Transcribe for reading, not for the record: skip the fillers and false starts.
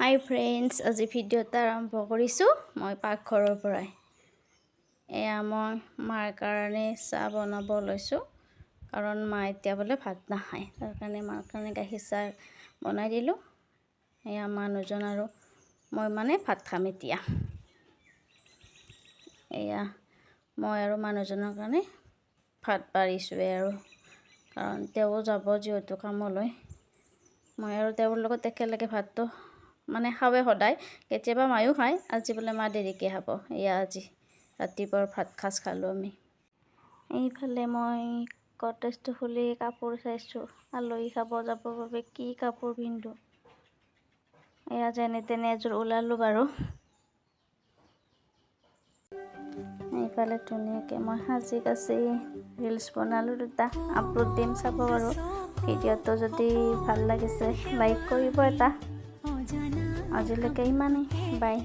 হাই friends, আজি video' এটা আৰম্ভ কৰিছোঁ মই পাকঘৰৰ পৰাই। এয়া মই মাৰ কাৰণে চাহ বনাব লৈছোঁ, কাৰণ মা এতিয়া বোলে ভাত নাখায়। তাৰ কাৰণে মাৰ কাৰণে গাখীৰ চাহ বনাই দিলোঁ। এয়া মানুহজন আৰু মই মানে ভাত খাম এতিয়া। এয়া মই আৰু মানুহজনৰ কাৰণে ভাত বাঢ়িছোঁৱে আৰু, কাৰণ তেওঁ যাব যিহেতু কামলৈ। মই আৰু তেওঁৰ লগত একেলগে ভাতটো মানে খাওঁৱে সদায়, কেতিয়াবা মায়ো খায়। আজি বোলে মা দেৰিকৈ খাব। এয়া আজি ৰাতিপুৱাৰ ভাত সাজ খালোঁ আমি। এইফালে মই গডৰেজটো খুলি কাপোৰ চাইছোঁ, আলহী খাব যাবৰ বাবে কি কাপোৰ পিন্ধোঁ। এয়া যেনে তেনে এযোৰ ওলালোঁ বাৰু। এইফালে ধুনীয়াকৈ মই সাজি কাচি ৰিলচ বনালোঁ, দুটা আপলোড দিম, চাব বাৰু। ভিডিঅ'টো যদি ভাল লাগিছে লাইক কৰিব এটা। আজিলৈকে ইমানেই, বাই।